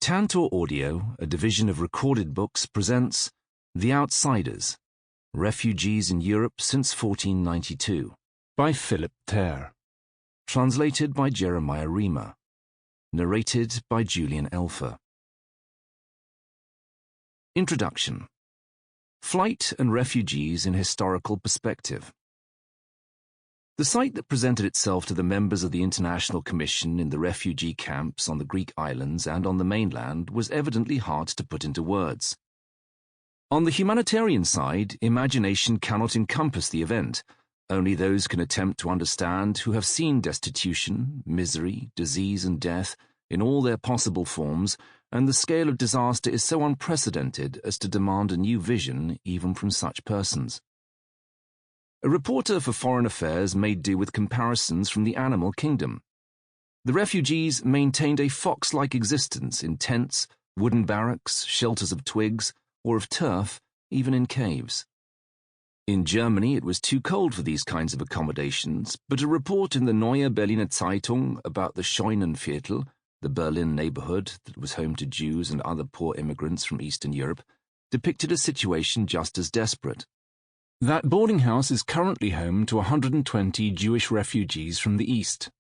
Tantor Audio, a division of recorded books, presents The Outsiders, Refugees in Europe since 1492, by Philipp Ther. Translated by Jeremiah Riemer. Narrated by Julian. Introduction. Flight and Refugees in Historical Perspective. The sight that presented itself to the members of the International Commission in the refugee camps on the Greek islands and on the mainland was evidently hard to put into words. On the humanitarian side, imagination cannot encompass the event. Only those can attempt to understand who have seen destitution, misery, disease and death in all their possible forms, and the scale of disaster is so unprecedented as to demand a new vision even from such persons. A reporter for Foreign Affairs made do with comparisons from the animal kingdom. The refugees maintained a fox-like existence in tents, wooden barracks, shelters of twigs, or of turf, even in caves. In Germany it was too cold for these kinds of accommodations, but a report in the Neue Berliner Zeitung about the Scheunenviertel, the Berlin neighborhood that was home to Jews and other poor immigrants from Eastern Europe, depicted a situation just as desperate. That boarding house is currently home to 120 Jewish refugees from the East.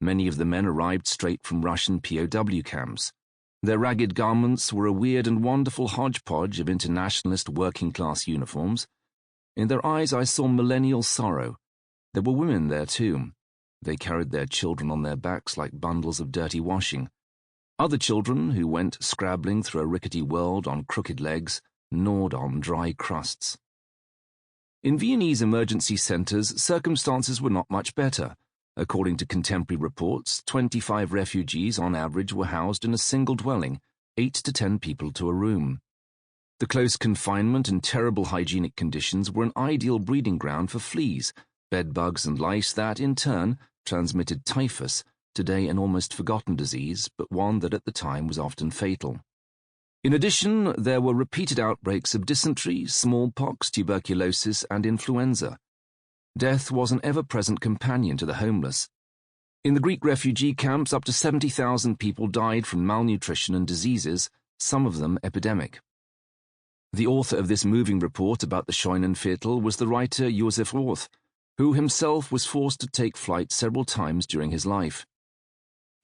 Many of the men arrived straight from Russian POW camps. Their ragged garments were a weird and wonderful hodgepodge of internationalist working-class uniforms. In their eyes I saw millennial sorrow. There were women there too. They carried their children on their backs like bundles of dirty washing. Other children, who went scrabbling through a rickety world on crooked legs, gnawed on dry crusts. In Viennese emergency centres, circumstances were not much better. According to contemporary reports, 25 refugees on average were housed in a single dwelling, 8 to 10 people to a room. The close confinement and terrible hygienic conditions were an ideal breeding ground for fleas, bedbugs and lice that, in turn, transmitted typhus, today an almost forgotten disease, but one that at the time was often fatal. In addition, there were repeated outbreaks of dysentery, smallpox, tuberculosis, and influenza. Death was an ever-present companion to the homeless. In the Greek refugee camps, up to 70,000 people died from malnutrition and diseases, some of them epidemic. The author of this moving report about the Scheunenviertel was the writer Josef Roth, who himself was forced to take flight several times during his life.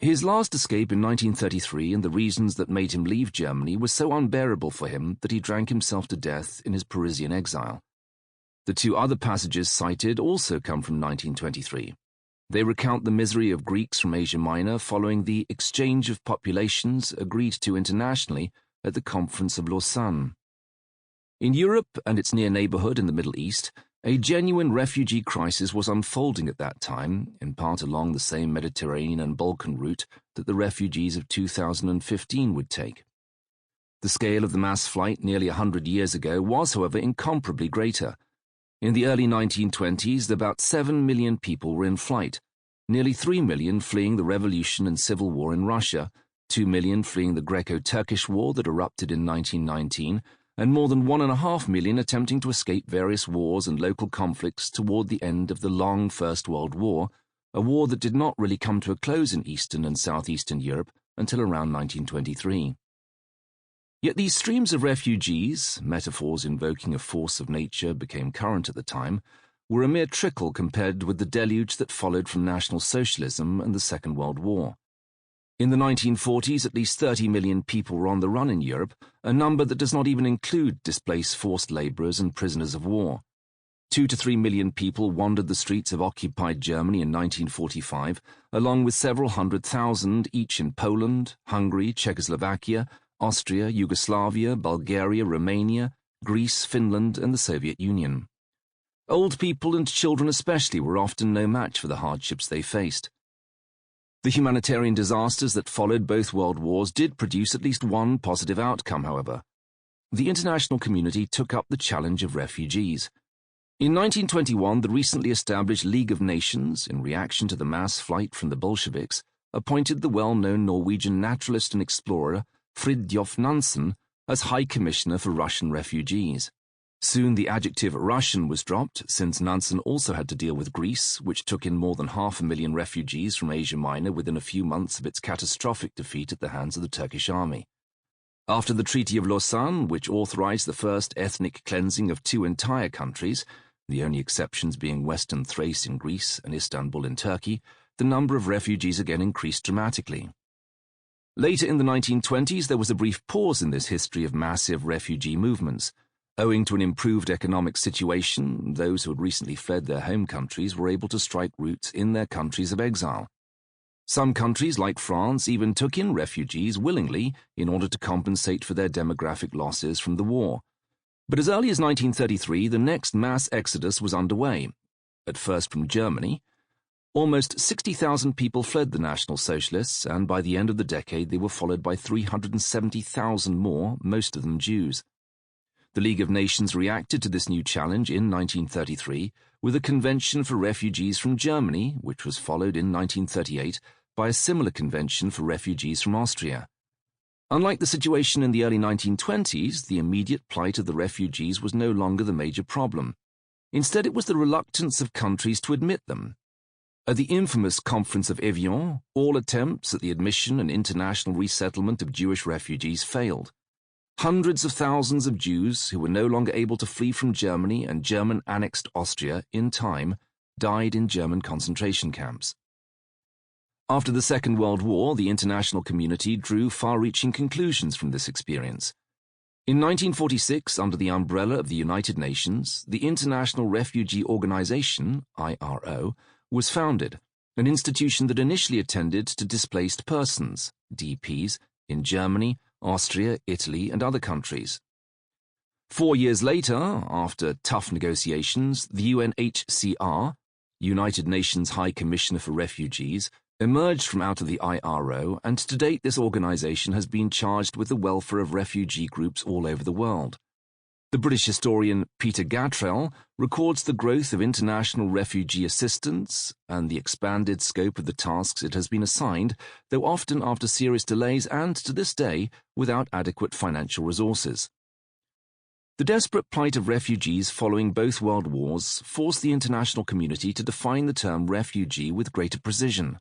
His last escape in 1933 and the reasons that made him leave Germany was so unbearable for him that he drank himself to death in his Parisian exile. The two other passages cited also come from 1923. They recount the misery of Greeks from Asia Minor following the exchange of populations agreed to internationally at the Conference of Lausanne. In Europe and its near neighborhood in the Middle East, a genuine refugee crisis was unfolding at that time, in part along the same Mediterranean and Balkan route that the refugees of 2015 would take. The scale of the mass flight nearly 100 years ago was, however, incomparably greater. In the early 1920s, about 7 million people were in flight, nearly 3 million fleeing the revolution and civil war in Russia, 2 million fleeing the Greco-Turkish war that erupted in 1919, and more than 1.5 million attempting to escape various wars and local conflicts toward the end of the long First World War, a war that did not really come to a close in Eastern and Southeastern Europe until around 1923. Yet these streams of refugees, metaphors invoking a force of nature became current at the time, were a mere trickle compared with the deluge that followed from National Socialism and the Second World War. In the 1940s, at least 30 million people were on the run in Europe, a number that does not even include displaced forced labourers and prisoners of war. 2 to 3 million people wandered the streets of occupied Germany in 1945, along with several 100,000 each in Poland, Hungary, Czechoslovakia, Austria, Yugoslavia, Bulgaria, Romania, Greece, Finland, and the Soviet Union. Old people and children especially were often no match for the hardships they faced. The humanitarian disasters that followed both world wars did produce at least one positive outcome, however. The international community took up the challenge of refugees. In 1921, the recently established League of Nations, in reaction to the mass flight from the Bolsheviks, appointed the well-known Norwegian naturalist and explorer Fridtjof Nansen as High Commissioner for Russian refugees. Soon the adjective Russian was dropped, since Nansen also had to deal with Greece, which took in more than 500,000 refugees from Asia Minor within a few months of its catastrophic defeat at the hands of the Turkish army. After the Treaty of Lausanne, which authorized the first ethnic cleansing of 2 entire countries, the only exceptions being Western Thrace in Greece and Istanbul in Turkey, the number of refugees again increased dramatically. Later in the 1920s, there was a brief pause in this history of massive refugee movements. Owing to an improved economic situation, those who had recently fled their home countries were able to strike roots in their countries of exile. Some countries, like France, even took in refugees willingly in order to compensate for their demographic losses from the war. But as early as 1933, the next mass exodus was underway, at first from Germany. Almost 60,000 people fled the National Socialists, and by the end of the decade they were followed by 370,000 more, most of them Jews. The League of Nations reacted to this new challenge in 1933 with a Convention for Refugees from Germany, which was followed in 1938 by a similar convention for refugees from Austria. Unlike the situation in the early 1920s, the immediate plight of the refugees was no longer the major problem. Instead, it was the reluctance of countries to admit them. At the infamous Conference of Evian, all attempts at the admission and international resettlement of Jewish refugees failed. Hundreds of thousands of Jews who were no longer able to flee from Germany and German-annexed Austria in time died in German concentration camps. After the Second World War, the international community drew far-reaching conclusions from this experience. In 1946, under the umbrella of the United Nations, the International Refugee Organization, IRO, was founded, an institution that initially attended to displaced persons, DPs, in Germany, Austria, Italy, and other countries. 4 years later, after tough negotiations, the UNHCR, United Nations High Commissioner for Refugees, emerged from out of the IRO, and to date this organization has been charged with the welfare of refugee groups all over the world. The British historian Peter Gatrell records the growth of international refugee assistance and the expanded scope of the tasks it has been assigned, though often after serious delays and, to this day, without adequate financial resources. The desperate plight of refugees following both world wars forced the international community to define the term refugee with greater precision.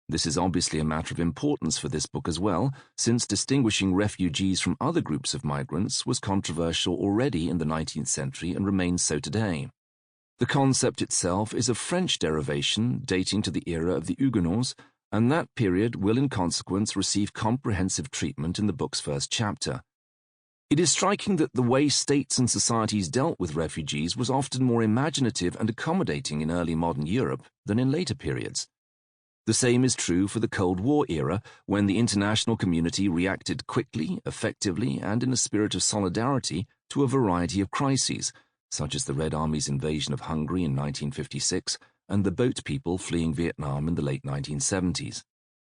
This is obviously a matter of importance for this book as well, since distinguishing refugees from other groups of migrants was controversial already in the 19th century and remains so today. The concept itself is of French derivation dating to the era of the Huguenots, and that period will in consequence receive comprehensive treatment in the book's first chapter. It is striking that the way states and societies dealt with refugees was often more imaginative and accommodating in early modern Europe than in later periods. The same is true for the Cold War era, when the international community reacted quickly, effectively, and in a spirit of solidarity to a variety of crises, such as the Red Army's invasion of Hungary in 1956 and the boat people fleeing Vietnam in the late 1970s.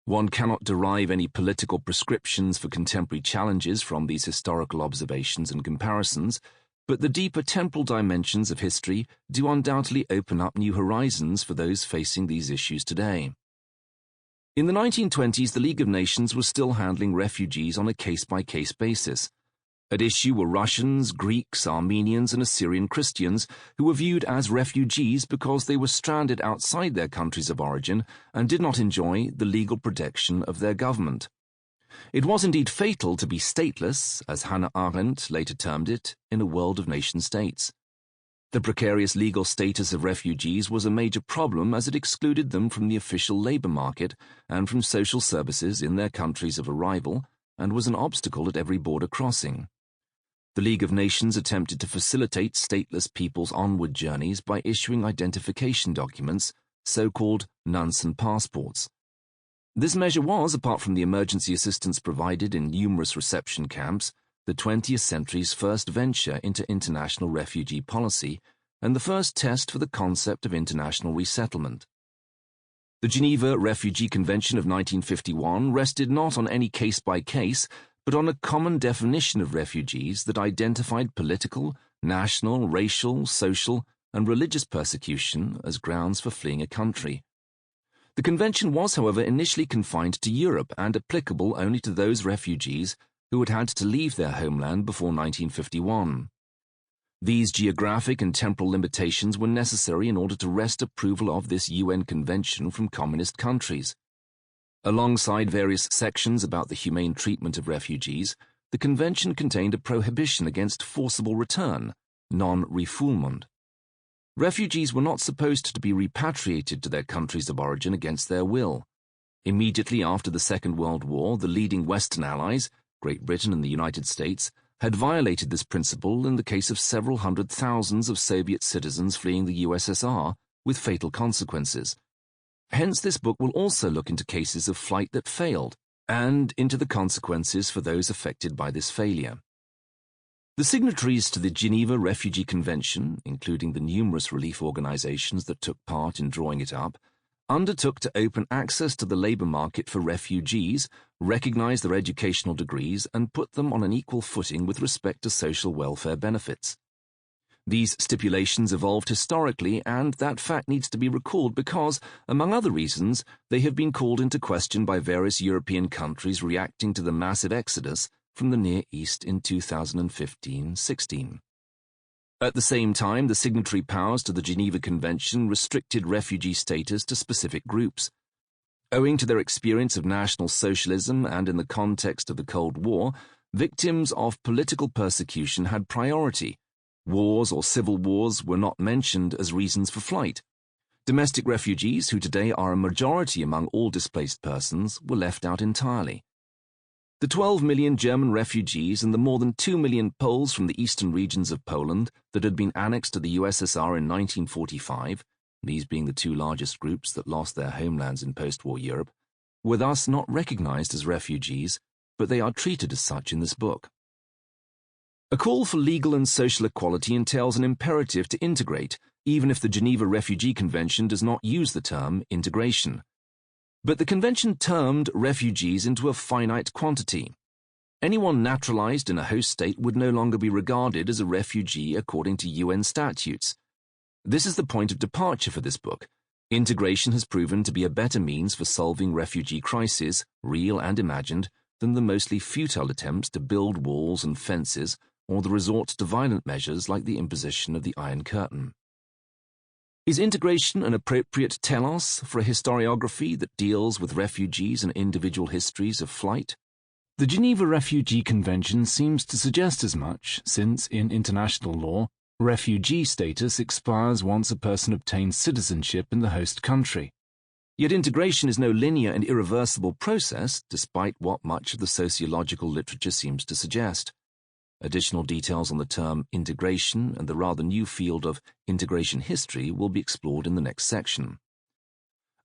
One cannot derive any political prescriptions for contemporary challenges from these historical observations and comparisons, but the deeper temporal dimensions of history do undoubtedly open up new horizons for those facing these issues today. In the 1920s, the League of Nations was still handling refugees on a case-by-case basis. At issue were Russians, Greeks, Armenians, and Assyrian Christians who were viewed as refugees because they were stranded outside their countries of origin and did not enjoy the legal protection of their government. It was indeed fatal to be stateless, as Hannah Arendt later termed it, in a world of nation-states. The precarious legal status of refugees was a major problem as it excluded them from the official labor market and from social services in their countries of arrival, and was an obstacle at every border crossing. The League of Nations attempted to facilitate stateless people's onward journeys by issuing identification documents, so-called Nansen passports. This measure was, apart from the emergency assistance provided in numerous reception camps, the 20th century's first venture into international refugee policy and the first test for the concept of international resettlement. The Geneva Refugee Convention of 1951 rested not on any case-by-case, but on a common definition of refugees that identified political, national, racial, social, and religious persecution as grounds for fleeing a country. The convention was, however, initially confined to Europe and applicable only to those refugees who had had to leave their homeland before 1951. These geographic and temporal limitations were necessary in order to wrest approval of this UN convention from communist countries. Alongside various sections about the humane treatment of refugees, the convention contained a prohibition against forcible return, non-refoulement. Refugees were not supposed to be repatriated to their countries of origin against their will. Immediately after the Second World War, the leading Western allies, Great Britain and the United States, had violated this principle in the case of several hundred thousands of Soviet citizens fleeing the USSR, with fatal consequences. Hence, this book will also look into cases of flight that failed, and into the consequences for those affected by this failure. The signatories to the Geneva Refugee Convention, including the numerous relief organizations that took part in drawing it up, undertook to open access to the labor market for refugees, recognize their educational degrees, and put them on an equal footing with respect to social welfare benefits. These stipulations evolved historically, and that fact needs to be recalled because, among other reasons, they have been called into question by various European countries reacting to the massive exodus from the Near East in 2015-16. At the same time, the signatory powers to the Geneva Convention restricted refugee status to specific groups. Owing to their experience of National Socialism and in the context of the Cold War, victims of political persecution had priority. Wars or civil wars were not mentioned as reasons for flight. Domestic refugees, who today are a majority among all displaced persons, were left out entirely. The 12 million German refugees and the more than 2 million Poles from the eastern regions of Poland that had been annexed to the USSR in 1945, these being the two largest groups that lost their homelands in post-war Europe, were thus not recognized as refugees, but they are treated as such in this book. A call for legal and social equality entails an imperative to integrate, even if the Geneva Refugee Convention does not use the term integration. But the convention termed refugees into a finite quantity. Anyone naturalized in a host state would no longer be regarded as a refugee according to UN statutes. This is the point of departure for this book. Integration has proven to be a better means for solving refugee crises, real and imagined, than the mostly futile attempts to build walls and fences or the resort to violent measures like the imposition of the Iron Curtain. Is integration an appropriate telos for a historiography that deals with refugees and individual histories of flight? The Geneva Refugee Convention seems to suggest as much, since, in international law, refugee status expires once a person obtains citizenship in the host country. Yet integration is no linear and irreversible process, despite what much of the sociological literature seems to suggest. Additional details on the term integration and the rather new field of integration history will be explored in the next section.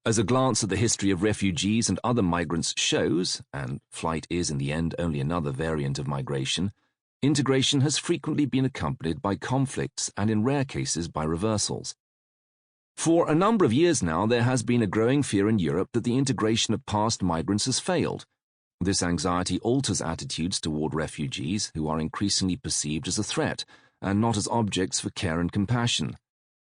As a glance at the history of refugees and other migrants shows, and flight is in the end only another variant of migration, integration has frequently been accompanied by conflicts and in rare cases by reversals. For a number of years now, there has been a growing fear in Europe that the integration of past migrants has failed. This anxiety alters attitudes toward refugees, who are increasingly perceived as a threat and not as objects for care and compassion.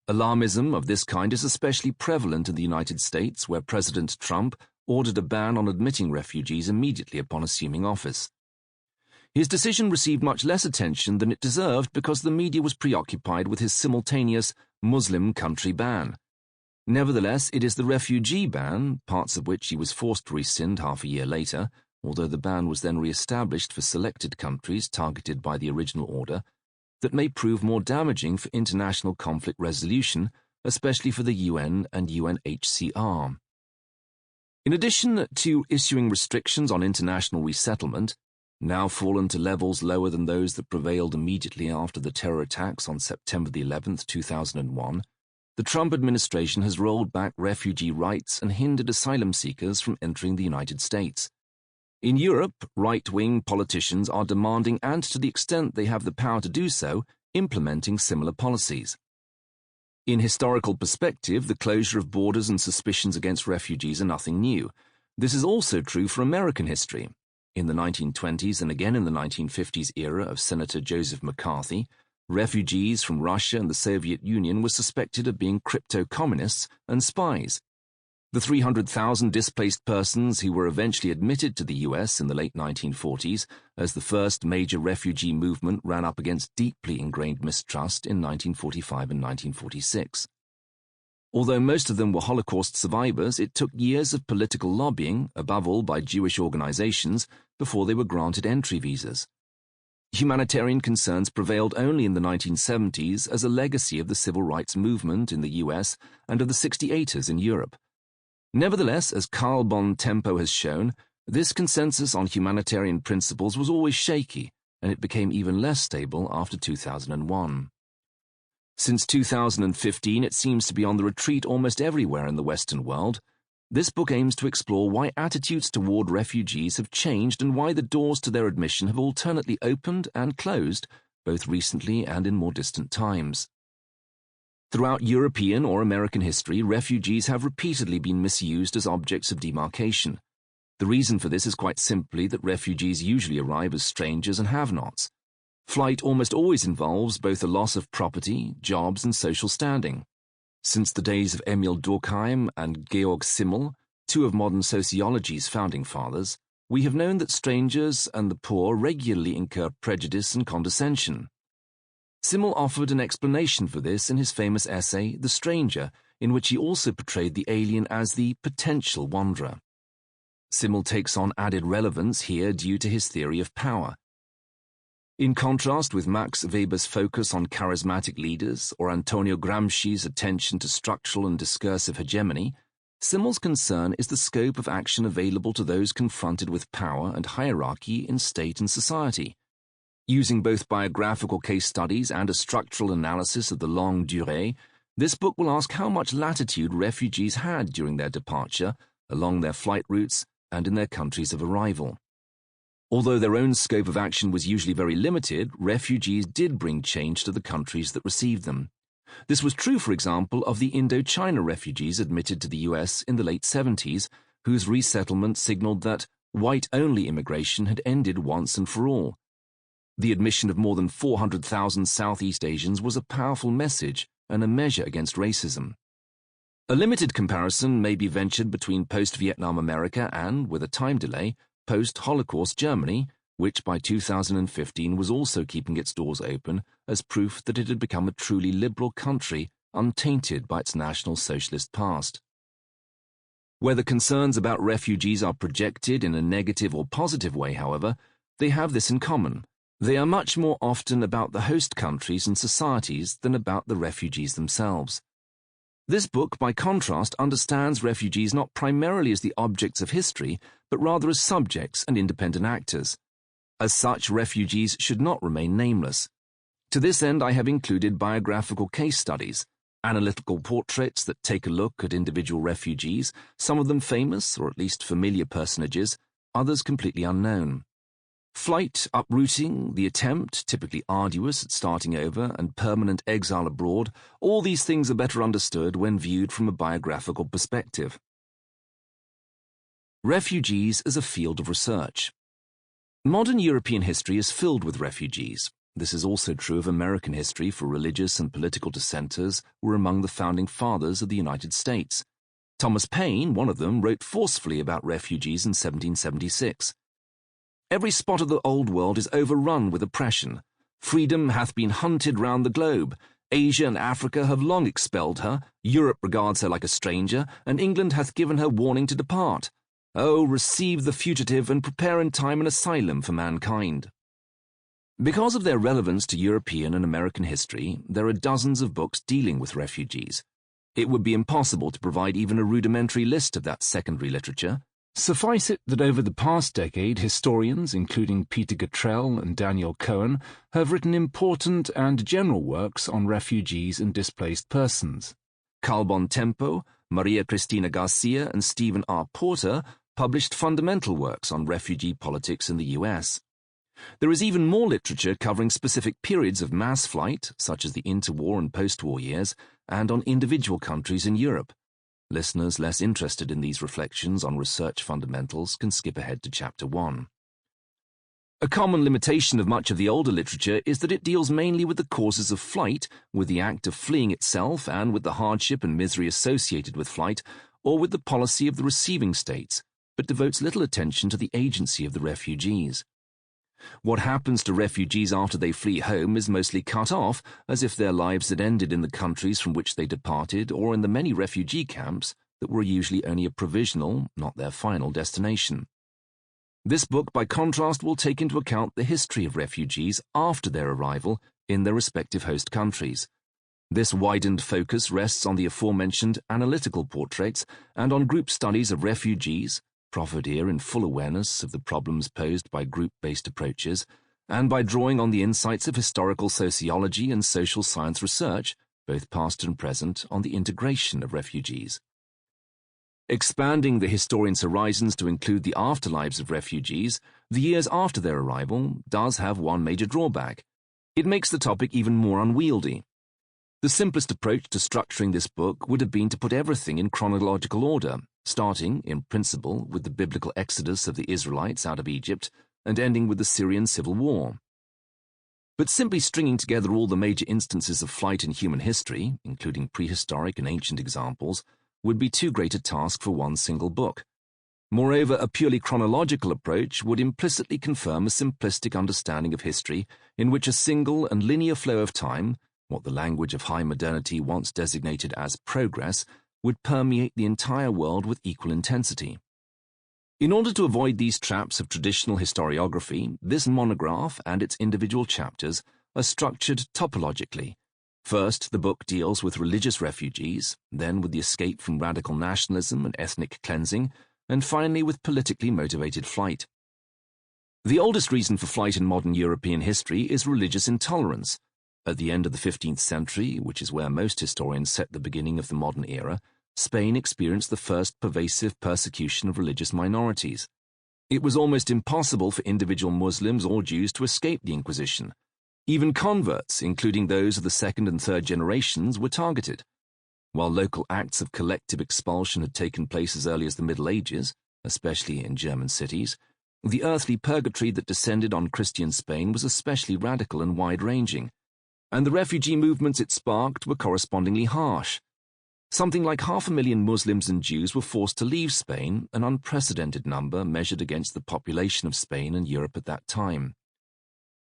Alarmism of this kind is especially prevalent in the United States, where President Trump ordered a ban on admitting refugees immediately upon assuming office. His decision received much less attention than it deserved because the media was preoccupied with his simultaneous Muslim country ban. Nevertheless, it is the refugee ban, parts of which he was forced to rescind half a year later, although the ban was then re-established for selected countries targeted by the original order, that may prove more damaging for international conflict resolution, especially for the UN and UNHCR. In addition to issuing restrictions on international resettlement, now fallen to levels lower than those that prevailed immediately after the terror attacks on September 11, 2001, the Trump administration has rolled back refugee rights and hindered asylum seekers from entering the United States. In Europe, right-wing politicians are demanding, and to the extent they have the power to do so, implementing similar policies. In historical perspective, the closure of borders and suspicions against refugees are nothing new. This is also true for American history. In the 1920s and again in the 1950s era of Senator Joseph McCarthy, refugees from Russia and the Soviet Union were suspected of being crypto-communists and spies. The 300,000 displaced persons who were eventually admitted to the US in the late 1940s as the first major refugee movement ran up against deeply ingrained mistrust in 1945 and 1946. Although most of them were Holocaust survivors, it took years of political lobbying, above all by Jewish organizations, before they were granted entry visas. Humanitarian concerns prevailed only in the 1970s as a legacy of the civil rights movement in the US and of the 68ers in Europe. Nevertheless, as Carl von Tempo has shown, this consensus on humanitarian principles was always shaky, and it became even less stable after 2001. Since 2015, it seems to be on the retreat almost everywhere in the Western world. This book aims to explore why attitudes toward refugees have changed and why the doors to their admission have alternately opened and closed, both recently and in more distant times. Throughout European or American history, refugees have repeatedly been misused as objects of demarcation. The reason for this is quite simply that refugees usually arrive as strangers and have-nots. Flight almost always involves both a loss of property, jobs, and social standing. Since the days of Emil Durkheim and Georg Simmel, two of modern sociology's founding fathers, we have known that strangers and the poor regularly incur prejudice and condescension. Simmel offered an explanation for this in his famous essay, The Stranger, in which he also portrayed the alien as the potential wanderer. Simmel takes on added relevance here due to his theory of power. In contrast with Max Weber's focus on charismatic leaders or Antonio Gramsci's attention to structural and discursive hegemony, Simmel's concern is the scope of action available to those confronted with power and hierarchy in state and society. Using both biographical case studies and a structural analysis of the longue durée, this book will ask how much latitude refugees had during their departure, along their flight routes, and in their countries of arrival. Although their own scope of action was usually very limited, refugees did bring change to the countries that received them. This was true, for example, of the Indochina refugees admitted to the US in the late 70s, whose resettlement signaled that white-only immigration had ended once and for all. The admission of more than 400,000 Southeast Asians was a powerful message and a measure against racism. A limited comparison may be ventured between post-Vietnam America and, with a time delay, post-Holocaust Germany, which by 2015 was also keeping its doors open as proof that it had become a truly liberal country untainted by its National Socialist past. Whether concerns about refugees are projected in a negative or positive way, however, they have this in common. They are much more often about the host countries and societies than about the refugees themselves. This book, by contrast, understands refugees not primarily as the objects of history, but rather as subjects and independent actors. As such, refugees should not remain nameless. To this end, I have included biographical case studies, analytical portraits that take a look at individual refugees, some of them famous or at least familiar personages, others completely unknown. Flight, uprooting, the attempt, typically arduous, at starting over, and permanent exile abroad, all these things are better understood when viewed from a biographical perspective. Refugees as a field of research. Modern European history is filled with refugees. This is also true of American history, for religious and political dissenters were among the founding fathers of the United States. Thomas Paine, one of them, wrote forcefully about refugees in 1776. Every spot of the old world is overrun with oppression. Freedom hath been hunted round the globe. Asia and Africa have long expelled her. Europe regards her like a stranger, and England hath given her warning to depart. Oh, receive the fugitive and prepare in time an asylum for mankind. Because of their relevance to European and American history, there are dozens of books dealing with refugees. It would be impossible to provide even a rudimentary list of that secondary literature. Suffice it that over the past decade, historians, including Peter Gatrell and Daniel Cohen, have written important and general works on refugees and displaced persons. Carl von Tempo, Maria Cristina Garcia, and Stephen R. Porter published fundamental works on refugee politics in the US. There is even more literature covering specific periods of mass flight, such as the interwar and post-war years, and on individual countries in Europe. Listeners less interested in these reflections on research fundamentals can skip ahead to Chapter 1. A common limitation of much of the older literature is that it deals mainly with the causes of flight, with the act of fleeing itself and with the hardship and misery associated with flight, or with the policy of the receiving states, but devotes little attention to the agency of the refugees. What happens to refugees after they flee home is mostly cut off, as if their lives had ended in the countries from which they departed or in the many refugee camps that were usually only a provisional, not their final destination. This book, by contrast, will take into account the history of refugees after their arrival in their respective host countries. This widened focus rests on the aforementioned analytical portraits and on group studies of refugees, proffered here in full awareness of the problems posed by group-based approaches, and by drawing on the insights of historical sociology and social science research, both past and present, on the integration of refugees. Expanding the historian's horizons to include the afterlives of refugees, the years after their arrival, does have one major drawback. It makes the topic even more unwieldy. The simplest approach to structuring this book would have been to put everything in chronological order, starting, in principle, with the biblical exodus of the Israelites out of Egypt and ending with the Syrian civil war. But simply stringing together all the major instances of flight in human history, including prehistoric and ancient examples, would be too great a task for one single book. Moreover, a purely chronological approach would implicitly confirm a simplistic understanding of history in which a single and linear flow of time, what the language of high modernity once designated as progress, would permeate the entire world with equal intensity. In order to avoid these traps of traditional historiography, this monograph and its individual chapters are structured topologically. First, the book deals with religious refugees, then with the escape from radical nationalism and ethnic cleansing, and finally with politically motivated flight. The oldest reason for flight in modern European history is religious intolerance. At the end of the 15th century, which is where most historians set the beginning of the modern era, Spain experienced the first pervasive persecution of religious minorities. It was almost impossible for individual Muslims or Jews to escape the Inquisition. Even converts, including those of the second and third generations, were targeted. While local acts of collective expulsion had taken place as early as the Middle Ages, especially in German cities, the earthly purgatory that descended on Christian Spain was especially radical and wide-ranging, and the refugee movements it sparked were correspondingly harsh. Something like 500,000 Muslims and Jews were forced to leave Spain, an unprecedented number measured against the population of Spain and Europe at that time.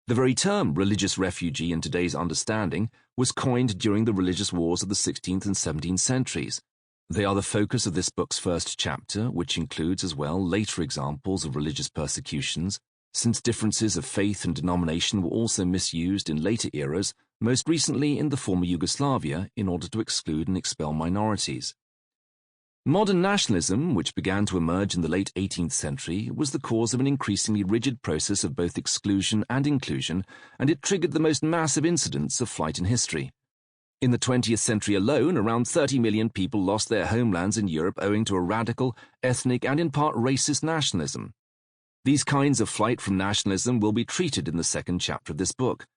The very term religious refugee in today's understanding was coined during the religious wars of the 16th and 17th centuries. They are the focus of this book's first chapter, which includes as well later examples of religious persecutions, since differences of faith and denomination were also misused in later eras, most recently in the former Yugoslavia, in order to exclude and expel minorities. Modern nationalism, which began to emerge in the late 18th century, was the cause of an increasingly rigid process of both exclusion and inclusion, and it triggered the most massive incidents of flight in history. In the 20th century alone, around 30 million people lost their homelands in Europe owing to a radical, ethnic, and in part racist nationalism. These kinds of flight from nationalism will be treated in the second chapter of this book.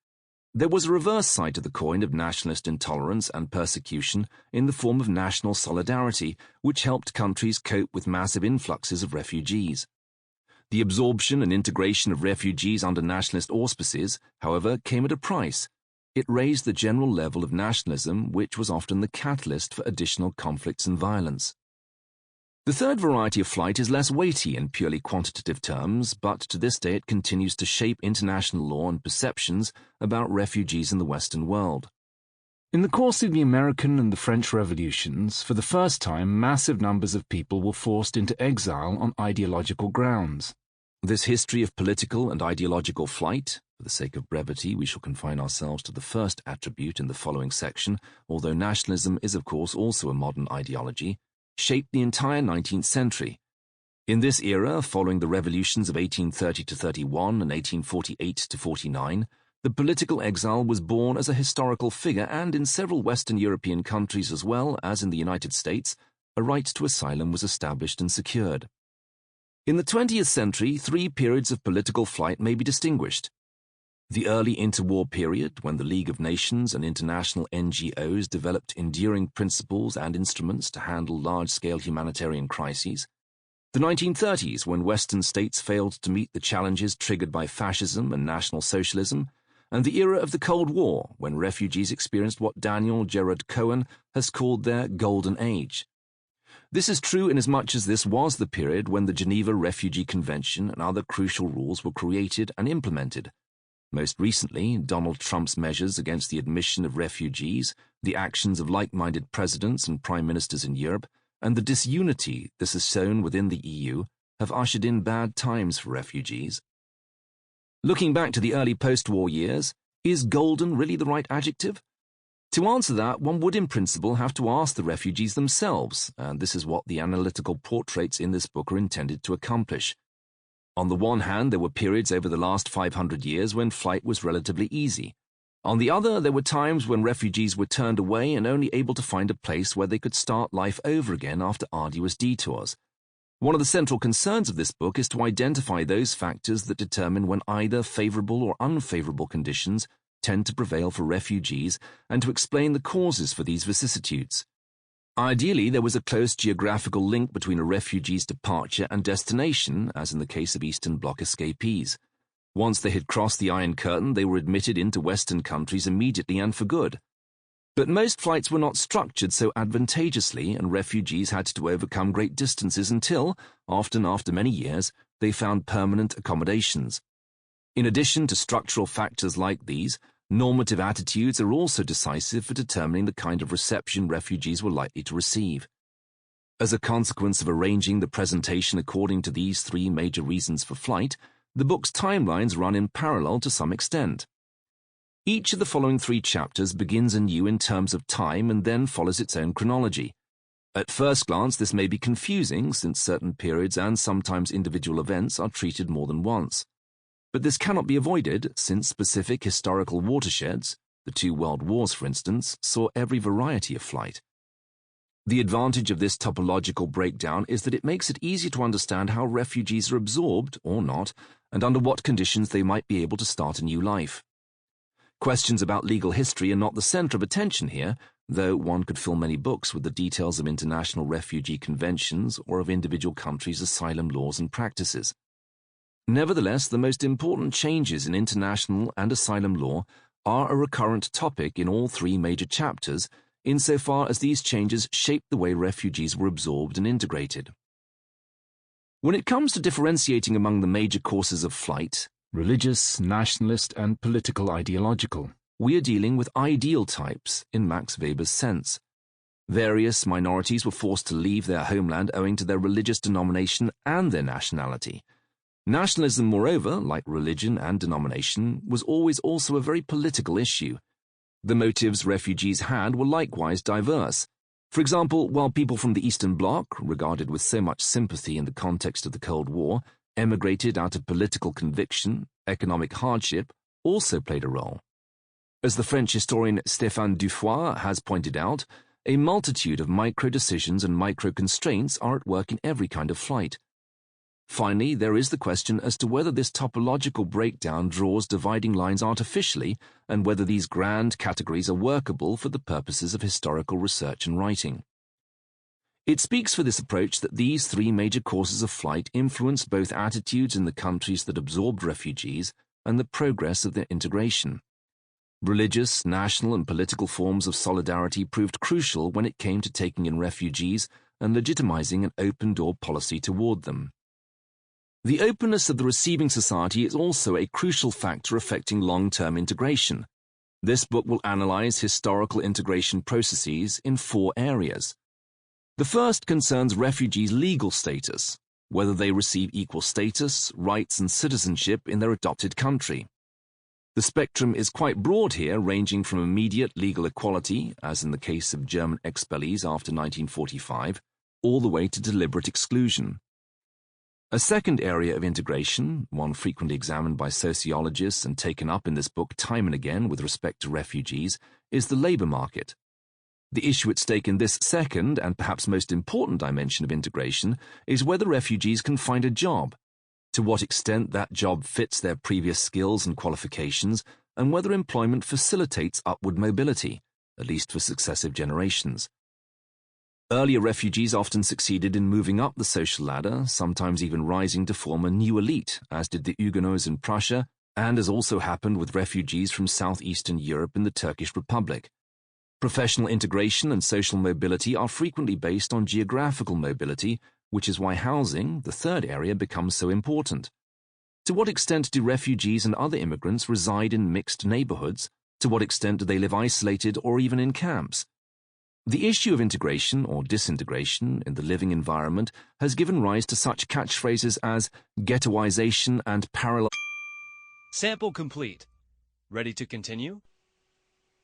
There was a reverse side to the coin of nationalist intolerance and persecution in the form of national solidarity, which helped countries cope with massive influxes of refugees. The absorption and integration of refugees under nationalist auspices, however, came at a price. It raised the general level of nationalism, which was often the catalyst for additional conflicts and violence. The third variety of flight is less weighty in purely quantitative terms, but to this day it continues to shape international law and perceptions about refugees in the Western world. In the course of the American and the French revolutions, for the first time massive numbers of people were forced into exile on ideological grounds. This history of political and ideological flight, for the sake of brevity we shall confine ourselves to the first attribute in the following section, although nationalism is of course also a modern ideology, shaped the entire 19th century. In this era, following the revolutions of 1830 to 31 and 1848 to 49, the political exile was born as a historical figure, and in several Western European countries as well as in the United States, a right to asylum was established and secured. In the 20th century, three periods of political flight may be distinguished. The early interwar period, when the League of Nations and international NGOs developed enduring principles and instruments to handle large-scale humanitarian crises. The 1930s, when Western states failed to meet the challenges triggered by fascism and National Socialism. And the era of the Cold War, when refugees experienced what Daniel Gerard Cohen has called their Golden Age. This is true inasmuch as this was the period when the Geneva Refugee Convention and other crucial rules were created and implemented. Most recently, Donald Trump's measures against the admission of refugees, the actions of like-minded presidents and prime ministers in Europe, and the disunity this has sown within the EU have ushered in bad times for refugees. Looking back to the early post-war years, is golden really the right adjective? To answer that, one would in principle have to ask the refugees themselves, and this is what the analytical portraits in this book are intended to accomplish. On the one hand, there were periods over the last 500 years when flight was relatively easy. On the other, there were times when refugees were turned away and only able to find a place where they could start life over again after arduous detours. One of the central concerns of this book is to identify those factors that determine when either favorable or unfavorable conditions tend to prevail for refugees and to explain the causes for these vicissitudes. Ideally, there was a close geographical link between a refugee's departure and destination, as in the case of Eastern Bloc escapees. Once they had crossed the Iron Curtain, they were admitted into Western countries immediately and for good. But most flights were not structured so advantageously, and refugees had to overcome great distances until, often after many years, they found permanent accommodations. In addition to structural factors like these, normative attitudes are also decisive for determining the kind of reception refugees were likely to receive. As a consequence of arranging the presentation according to these three major reasons for flight, the book's timelines run in parallel to some extent. Each of the following three chapters begins anew in terms of time and then follows its own chronology. At first glance, this may be confusing, since certain periods and sometimes individual events are treated more than once. But this cannot be avoided, since specific historical watersheds, the two world wars for instance, saw every variety of flight. The advantage of this topological breakdown is that it makes it easier to understand how refugees are absorbed, or not, and under what conditions they might be able to start a new life. Questions about legal history are not the center of attention here, though one could fill many books with the details of international refugee conventions or of individual countries' asylum laws and practices. Nevertheless, the most important changes in international and asylum law are a recurrent topic in all three major chapters, insofar as these changes shape the way refugees were absorbed and integrated. When it comes to differentiating among the major courses of flight, religious, nationalist, and political ideological, we are dealing with ideal types in Max Weber's sense. Various minorities were forced to leave their homeland owing to their religious denomination and their nationality. Nationalism, moreover, like religion and denomination, was always also a very political issue. The motives refugees had were likewise diverse. For example, while people from the Eastern Bloc, regarded with so much sympathy in the context of the Cold War, emigrated out of political conviction, economic hardship also played a role. As the French historian Stéphane Dufoy has pointed out, a multitude of micro-decisions and micro-constraints are at work in every kind of flight. Finally, there is the question as to whether this topological breakdown draws dividing lines artificially and whether these grand categories are workable for the purposes of historical research and writing. It speaks for this approach that these three major courses of flight influence both attitudes in the countries that absorbed refugees and the progress of their integration. Religious, national, and political forms of solidarity proved crucial when it came to taking in refugees and legitimizing an open-door policy toward them. The openness of the receiving society is also a crucial factor affecting long-term integration. This book will analyze historical integration processes in four areas. The first concerns refugees' legal status, whether they receive equal status, rights, and citizenship in their adopted country. The spectrum is quite broad here, ranging from immediate legal equality, as in the case of German expellees after 1945, all the way to deliberate exclusion. A second area of integration, one frequently examined by sociologists and taken up in this book time and again with respect to refugees, is the labor market. The issue at stake in this second, and perhaps most important dimension of integration, is whether refugees can find a job, to what extent that job fits their previous skills and qualifications, and whether employment facilitates upward mobility, at least for successive generations. Earlier refugees often succeeded in moving up the social ladder, sometimes even rising to form a new elite, as did the Huguenots in Prussia, and as also happened with refugees from southeastern Europe in the Turkish Republic. Professional integration and social mobility are frequently based on geographical mobility, which is why housing, the third area, becomes so important. To what extent do refugees and other immigrants reside in mixed neighborhoods? To what extent do they live isolated or even in camps? The issue of integration or disintegration in the living environment has given rise to such catchphrases as ghettoization and parallel. Sample complete. Ready to continue?